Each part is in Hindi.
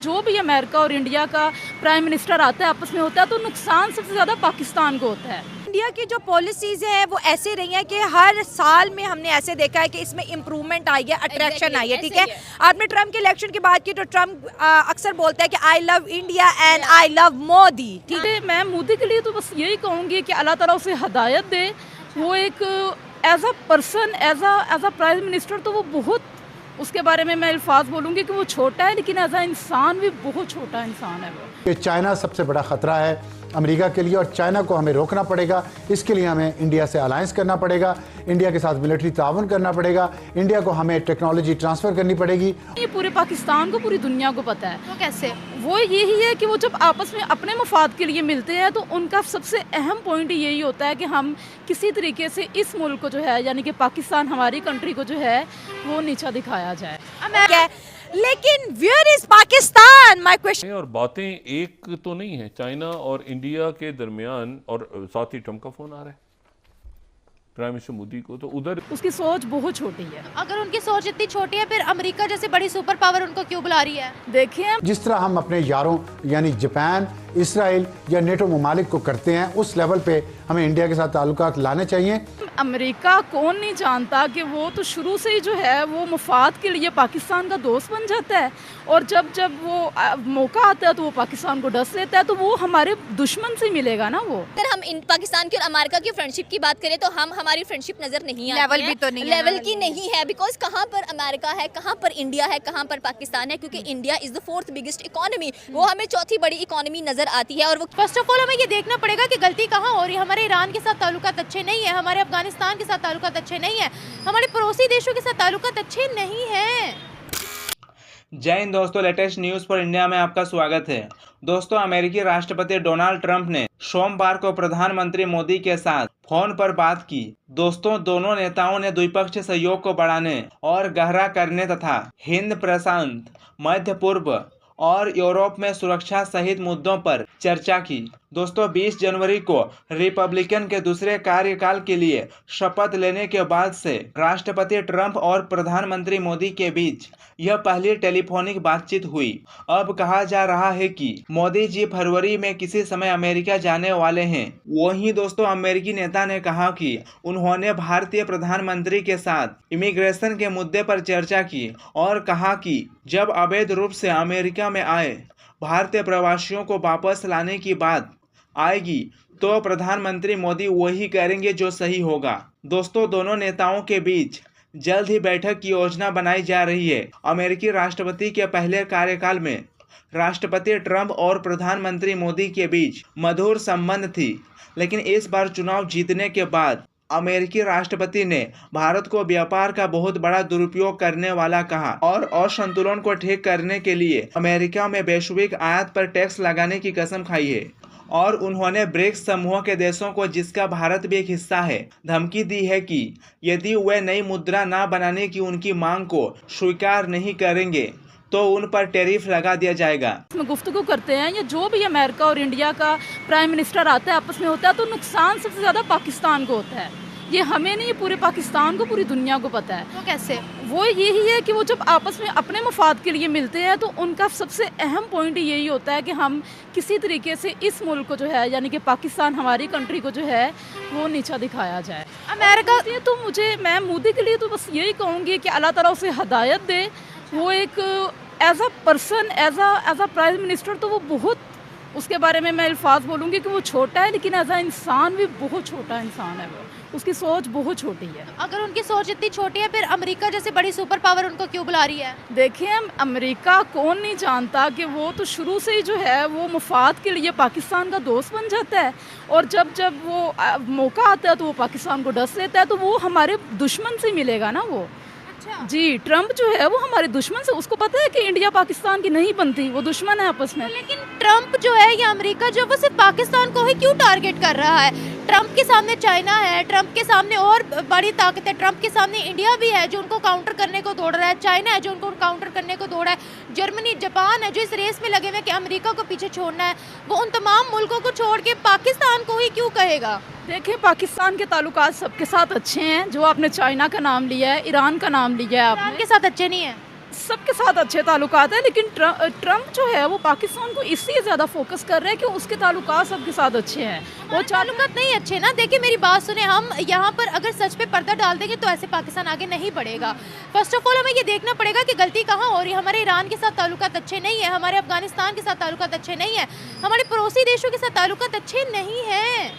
जो भी अमेरिका और इंडिया का प्राइम मिनिस्टर आता है आपस में होता है तो नुकसान सबसे ज़्यादा पाकिस्तान को होता है। इंडिया की जो पॉलिसीज़ हैं वो ऐसे रही हैं कि हर साल में हमने ऐसे देखा है कि इसमें इम्प्रूवमेंट आई है, अट्रैक्शन आई है। ठीक है, आपने ट्रम्प के इलेक्शन की बात की तो ट्रम्प अक्सर बोलता है कि I love India and I love Modi. ठीक है, मैं मोदी के लिए तो बस यही कहूँगी कि अल्लाह ताला उसे हदायत दे। वो एक as a person as a prime minister तो वो बहुत, उसके बारे में मैं अल्फाज बोलूँगी कि वो छोटा है, लेकिन एज अ इंसान भी बहुत छोटा इंसान है वो। चाइना सबसे बड़ा खतरा है अमेरिका के लिए और चाइना को हमें रोकना पड़ेगा। इसके लिए हमें इंडिया से अलायंस करना पड़ेगा, इंडिया के साथ मिलिट्री ताउन करना पड़ेगा, इंडिया को हमें टेक्नोलॉजी ट्रांसफ़र करनी पड़ेगी। ये पूरे पाकिस्तान को, पूरी दुनिया को पता है। तो कैसे? वो यही है कि वो जब आपस में अपने मफाद के लिए मिलते हैं तो उनका सबसे अहम पॉइंट यही होता है कि हम किसी तरीके से इस मुल्क को जो है, यानी कि पाकिस्तान हमारी कंट्री को जो है वो नीचा दिखाया जाए। लेकिन where is Pakistan, my question. और बातें एक तो नहीं है चाइना और इंडिया के दरमियान, और साथ ही ट्रम्प का फोन आ रहा है प्राइम मिनिस्टर मोदी को, तो उधर उसकी सोच बहुत छोटी है। अगर उनकी सोच इतनी छोटी है फिर अमेरिका जैसे बड़ी सुपर पावर उनको क्यों बुला रही है? देखिए, जिस तरह हम अपने यारों यानी जापान, इसराइल या नेटो ममालिक को करते हैं, उस लेवल पे हमें इंडिया के साथ ताल्लुकात लाने चाहिए। अमेरिका कौन नहीं जानता कि वो तो शुरू से ही जो है वो मफाद के लिए पाकिस्तान का दोस्त बन जाता है, और जब जब वो मौका आता है तो वो पाकिस्तान को डस लेता है, तो वो हमारे दुश्मन से मिलेगा ना वो। अगर हम इन पाकिस्तान की और अमेरिका की फ्रेंडशिप की बात करें तो हमारी फ्रेंडशिप नजर नहीं आती लेवल है। भी तो नहीं है, लेवल की नहीं है, बिकॉज कहाँ पर अमेरिका है, कहाँ पर इंडिया है, कहाँ पर पाकिस्तान है, क्योंकि India is the 4th biggest economy, वो हमें चौथी बड़ी इकोनॉमी नजर आती है। और वो फर्स्ट ऑफ ऑल हमें ये देखना पड़ेगा कि गलती कहाँ हो रही है। हमारे ईरान के साथ ताल्लुकात अच्छे नहीं है, हमारे अफगानिस्तान के साथ ताल्लुकात अच्छे नहीं है, हमारे पड़ोसी देशों के साथ ताल्लुकात अच्छे नहीं हैं। जय हिंद दोस्तों, लेटेस्ट न्यूज पर इंडिया में आपका स्वागत है। दोस्तों, अमेरिकी राष्ट्रपति डोनाल्ड ट्रंप ने सोमवार को प्रधानमंत्री मोदी के साथ फोन पर बात की। दोस्तों, दोनों नेताओं ने द्विपक्षीय सहयोग को बढ़ाने और गहरा करने तथा हिंद प्रशांत, मध्य पूर्व और यूरोप में सुरक्षा सहित मुद्दों पर चर्चा की। दोस्तों, 20 जनवरी को रिपब्लिकन के दूसरे कार्यकाल के लिए शपथ लेने के बाद से राष्ट्रपति ट्रंप और प्रधानमंत्री मोदी के बीच यह पहली टेलीफोनिक बातचीत हुई। अब कहा जा रहा है कि मोदी जी फरवरी में किसी समय अमेरिका जाने वाले हैं। वहीं दोस्तों, अमेरिकी नेता ने कहा कि उन्होंने भारतीय प्रधानमंत्री के साथ इमिग्रेशन के मुद्दे पर चर्चा की और कहा कि जब अवैध रूप से अमेरिका में आए भारतीय प्रवासियों को वापस लाने की बात आएगी तो प्रधानमंत्री मोदी वही करेंगे जो सही होगा। दोस्तों, दोनों नेताओं के बीच जल्द ही बैठक की योजना बनाई जा रही है। अमेरिकी राष्ट्रपति के पहले कार्यकाल में राष्ट्रपति ट्रंप और प्रधानमंत्री मोदी के बीच मधुर संबंध थी, लेकिन इस बार चुनाव जीतने के बाद अमेरिकी राष्ट्रपति ने भारत को व्यापार का बहुत बड़ा दुरुपयोग करने वाला कहा और असंतुलन को ठीक करने के लिए अमेरिका में वैश्विक आयात पर टैक्स लगाने की कसम खाई है। और उन्होंने ब्रिक्स समूह के देशों को, जिसका भारत भी एक हिस्सा है, धमकी दी है कि यदि वे नई मुद्रा न बनाने की उनकी मांग को स्वीकार नहीं करेंगे तो उन पर टैरिफ लगा दिया जाएगा। इसमें गुफ्तगू करते हैं, या जो भी अमेरिका और इंडिया का प्राइम मिनिस्टर आता है आपस में होता है तो नुकसान सबसे ज़्यादा पाकिस्तान को होता है। ये हमें नहीं, पूरे पाकिस्तान को, पूरी दुनिया को पता है। तो कैसे? वो यही है कि वो जब आपस में अपने मफाद के लिए मिलते हैं तो उनका सबसे अहम पॉइंट यही होता है कि हम किसी तरीके से इस मुल्क को जो है, यानी कि पाकिस्तान हमारी कंट्री को जो है वो नीचा दिखाया जाए। अमेरिका तो मैं मोदी के लिए तो बस यही कहूँगी कि अल्लाह ताला उसे हदायत दे। वो एक as a person as a prime minister तो वो बहुत, उसके बारे में मैं अल्फाज बोलूँगी कि वो छोटा है, लेकिन एज अ इंसान भी बहुत छोटा इंसान है वो। उसकी सोच बहुत छोटी है। अगर उनकी सोच इतनी छोटी है फिर अमेरिका जैसे बड़ी सुपर पावर उनको क्यों बुला रही है? देखिए, अमेरिका कौन नहीं जानता कि वो तो शुरू से ही जो है वो मफाद के लिए पाकिस्तान का दोस्त बन जाता है, और जब जब वो मौका आता है तो वो पाकिस्तान को डस लेता है, तो वो हमारे दुश्मन से मिलेगा ना वो। जी, ट्रम्प जो है वो हमारे दुश्मन से, उसको पता है कि इंडिया पाकिस्तान की नहीं बनती, वो दुश्मन है आपस में। लेकिन ट्रम्प जो है या अमेरिका जो, वो सिर्फ पाकिस्तान को ही क्यों टारगेट कर रहा है? ट्रम्प के सामने चाइना है, ट्रम्प के सामने और बड़ी ताकत है, ट्रम्प के सामने इंडिया भी है जो उनको काउंटर करने को दौड़ रहा है, चाइना है जो उनको काउंटर करने को दौड़ रहा है, जर्मनी, जापान है जो इस रेस में लगे हुए कि अमेरिका को पीछे छोड़ना है। वो उन तमाम मुल्कों को छोड़ के पाकिस्तान को ही क्यों कहेगा? देखिए, पाकिस्तान के ताल्लुकात सबके साथ अच्छे हैं। जो आपने चाइना का नाम लिया है, ईरान का नाम लिया है, ईरान के साथ अच्छे नहीं है। सबके साथ अच्छे ताल्लुकात हैं, लेकिन ट्रम्प जो है वो पाकिस्तान को इसलिए ज़्यादा फोकस कर रहे हैं कि उसके ताल्लुकात सबके साथ अच्छे हैं। वो ताल्लुकात नहीं अच्छे ना। देखिए मेरी बात सुने, हम यहाँ पर अगर सच पे पर्दा डाल देंगे तो ऐसे पाकिस्तान आगे नहीं बढ़ेगा। फर्स्ट ऑफ ऑल हमें ये देखना पड़ेगा कि गलती कहाँ हो रही है। हमारे ईरान के साथ ताल्लुकात अच्छे नहीं है, हमारे अफगानिस्तान के साथ ताल्लुकात अच्छे नहीं है, हमारे पड़ोसी देशों के साथ ताल्लुकात अच्छे नहीं हैं।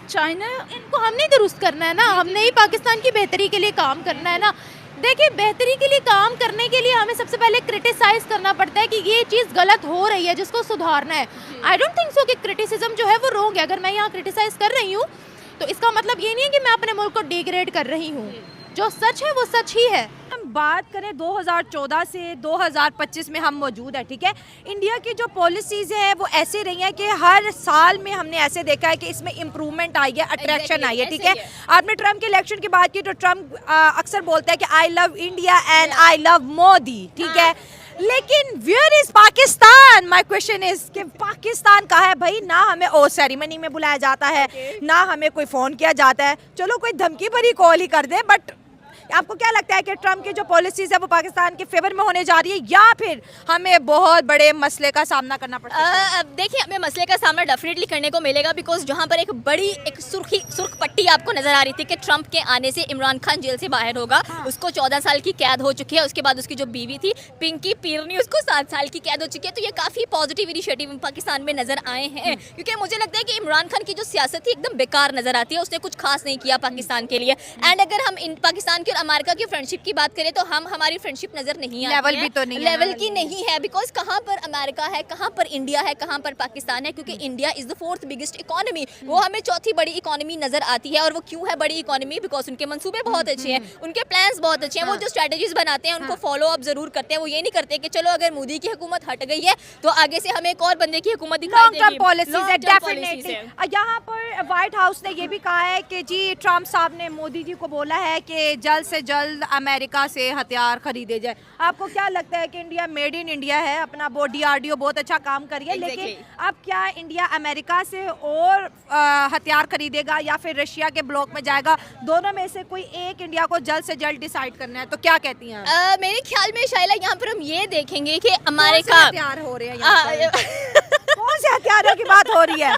चाइना, इनको हमने ही दुरुस्त करना है ना, हमने ही पाकिस्तान की बेहतरी के लिए काम करना है ना। देखिए बेहतरी के लिए काम करने के लिए हमें सबसे पहले क्रिटिसाइज करना पड़ता है कि ये चीज़ गलत हो रही है जिसको सुधारना है। आई डोंट थिंक सो कि क्रिटिसिज्म जो है वो रॉन्ग है। अगर मैं यहाँ क्रिटिसाइज कर रही हूँ तो इसका मतलब ये नहीं है कि मैं अपने मुल्क को डिग्रेड कर रही हूँ। जो सच है वो सच ही है। हम बात करें 2014 से 2025 में हम मौजूद है, ठीक है। इंडिया की जो पॉलिसीज़ हैं वो ऐसे रही हैं कि हर साल में हमने ऐसे देखा है कि इसमें इम्प्रूवमेंट आई है, अट्रैक्शन आई है, ठीक है। आपने ट्रम्प के इलेक्शन की बात की तो ट्रम्प अक्सर बोलता है कि I love India and I love Modi, ठीक है। लेकिन where is Pakistan? My question is कि पाकिस्तान कहाँ है भाई? ना हमें ओ सेरेमनी में बुलाया जाता है, ना हमें कोई फ़ोन किया जाता है। चलो कोई धमकी भरी कॉल ही कर दे, बट आपको क्या लगता है कि ट्रम्प की जो पॉलिसीज़ है वो पाकिस्तान के फेवर में होने जा रही है या फिर हमें बहुत बड़े मसले का सामना करना पड़ता है? देखिए हमें मसले का सामना डेफिनेटली करने को मिलेगा, बिकॉज जहाँ पर एक बड़ी एक सुर्ख पट्टी आपको नजर आ रही थी कि ट्रम्प के आने से इमरान खान जेल से बाहर होगा। उसको 14 साल की कैद हो चुकी है। उसके बाद उसकी जो बीवी थी पिंकी पीरनी, उसको 7 साल की कैद हो चुकी है। तो ये काफ़ी पॉजिटिव इनिशिएटिव पाकिस्तान में नजर आए हैं, क्योंकि मुझे लगता है कि इमरान खान की जो सियासत थी एकदम बेकार नजर आती है। उसने कुछ खास नहीं किया पाकिस्तान के लिए। एंड अगर हम पाकिस्तान की और अमेरिका की फ्रेंडशिप की बात करें तो हमारी फ्रेंडशिप नजर नहीं आती लेवल है। भी तो नहीं है, लेवल की नहीं है, बिकॉज कहाँ पर अमेरिका है, कहाँ पर इंडिया है, कहाँ पर पाकिस्तान है, क्योंकि India is the 4th biggest economy. वो हमें चौथी बड़ी इकोनॉमी नजर आती है। और वो क्यों है बड़ी इकोनॉमी? बिकॉज उनके मंसूबे बहुत अच्छे हैं, उनके प्लान्स बहुत अच्छे हैं। वो जो स्ट्रेटेजीज बनाते हैं उनको फॉलो अप जरूर करते हैं। वो ये नहीं करते कि चलो अगर मोदी की हुकूमत हट गई है तो आगे से हमें एक और बंदे की हुकूमत दिखाई लॉन्ग टर्म देगी। पॉलिसीज है डेफिनेटली। यहाँ पर व्हाइट हाउस ने ये भी कहा है कि जी ट्रम्प साहब ने मोदी जी को बोला है कि जल्द से जल्द अमेरिका से हथियार खरीदे जाए। आपको क्या लगता है कि इंडिया मेड इन इंडिया है, अपना DRDO बहुत अच्छा काम कर रही है, लेकिन अब क्या इंडिया अमेरिका से और हथियार खरीदेगा या फिर रशिया के ब्लॉक में जाएगा? दोनों में से कोई एक इंडिया को जल्द से जल्द डिसाइड करना है, तो क्या कहती हैं? मेरे ख्याल में शायला यहाँ पर हम ये देखेंगे कि अमेरिका हथियार हो रहे हैं यहाँ पर? कौन से हथियारों की बात हो रही है?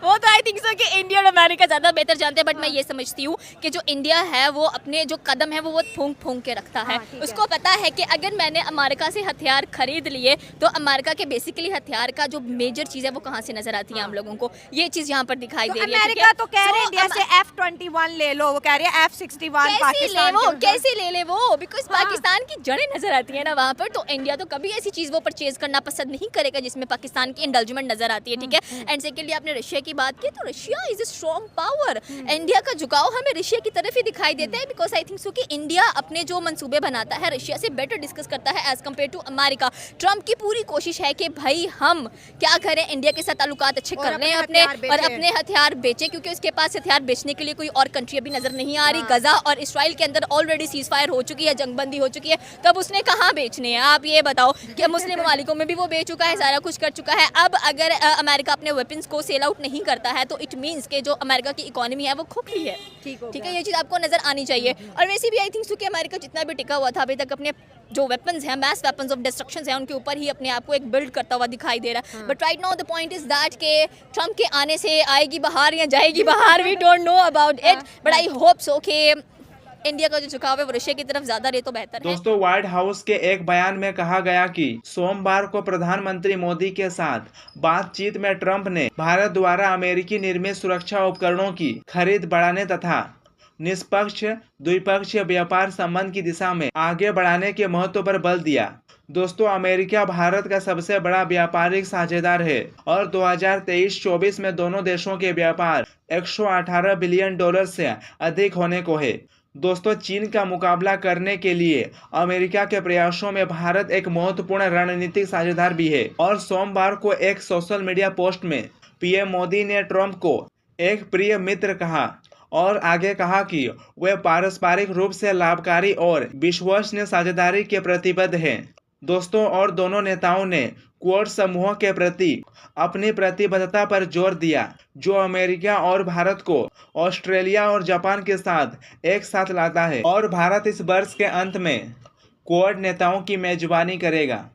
वो तो आई थिंक सो कि इंडिया और अमेरिका ज़्यादा बेहतर जानते हैं, बट मैं ये समझती हूँ कि जो इंडिया है वो अपने जो कदम है वो बहुत फूंक के रखता है। उसको पता है कि अगर मैंने अमेरिका से हथियार खरीद लिए तो अमेरिका के बेसिकली हथियार का जो मेजर चीज़ है वो कहाँ से नजर आती है हम लोगों को, ये चीज़ यहाँ पर दिखाई दे रही है। अमेरिका तो कह रहे हैं इंडिया से F-21 ले लो, वो कह रहे हैं F-61 पाकिस्तान कैसे ले वो? बिकॉज पाकिस्तान की जड़ें नजर आती है ना वहाँ पर। तो इंडिया तो कभी ऐसी चीज़ वो परचेज करना पसंद नहीं करेगा जिसमें पाकिस्तान की इंडल्जमेंट नजर आती है, ठीक है। एंड सेकेंडली आपने रशिया की बात की, तो Russia is a strong power. India का झुकाव हमें रशिया की तरफ ही दिखाई देता है, बिकॉज आई थिंक सो कि इंडिया अपने जो मंसूबे बनाता है रशिया से बेटर डिस्कस करता है as compare to America. Trump की पूरी कोशिश है कि भाई हम क्या करें, इंडिया के साथ ताल्लुकात अच्छे कर लें अपने और अपने हथियार बेचें, क्योंकि उसके पास हथियार बेचने के लिए कोई और कंट्री अभी नजर नहीं आ रही। गजा और इसराइल के अंदर ऑलरेडी सीज फायर हो चुकी है, जंगबंदी हो चुकी है, तब उसने कहाँ बेचने हैं? आप ये बताओ कि मुस्लिम ममालिकों में भी वो बेच चुका है, सारा कुछ कर चुका है। अब अगर अमेरिका अपने वेपन्स को सेल आउट नहीं करता है तो इट मींस कि जो अमेरिका की इकोनॉमी है वो खोखली है, ठीक है। ये चीज़ आपको नजर आनी चाहिए। और वैसे भी आई थिंक सो कि अमेरिका जितना भी टिका हुआ था अभी तक अपने जो वेपन्स हैं, मैस वेपन्स ऑफ डिस्ट्रक्शन हैं, उनके ऊपर ही अपने आप को एक बिल्ड करता हुआ दिखाई दे रहा है। But right now the point is that के ट्रम्प के आने से आएगी बहार या जाएगी बहार, we don't know about it, but I hope so कि इंडिया का जो झुकाव है वो रशिया की तरफ ज्यादा रहे तो बेहतर है। दोस्तों, व्हाइट हाउस के एक बयान में कहा गया कि सोमवार को प्रधानमंत्री मोदी के साथ बातचीत में ट्रंप ने भारत द्वारा अमेरिकी निर्मित सुरक्षा उपकरणों की खरीद बढ़ाने तथा निष्पक्ष द्विपक्षीय व्यापार संबंध की दिशा में आगे बढ़ाने के महत्व पर बल दिया। दोस्तों, अमेरिका भारत का सबसे बड़ा व्यापारिक साझेदार है और 2023-24 में दोनों देशों के व्यापार 118 बिलियन डॉलर से अधिक होने को है। दोस्तों, चीन का मुकाबला करने के लिए अमेरिका के प्रयासों में भारत एक महत्वपूर्ण रणनीतिक साझेदार भी है। और सोमवार को एक सोशल मीडिया पोस्ट में पीएम मोदी ने ट्रंप को एक प्रिय मित्र कहा और आगे कहा कि वे पारस्परिक रूप से लाभकारी और विश्वसनीय साझेदारी के प्रतिबद्ध हैं। दोस्तों, और दोनों नेताओं ने क्वाड समूह के प्रति अपनी प्रतिबद्धता पर जोर दिया, जो अमेरिका और भारत को ऑस्ट्रेलिया और जापान के साथ एक साथ लाता है। और भारत इस वर्ष के अंत में क्वाड नेताओं की मेजबानी करेगा।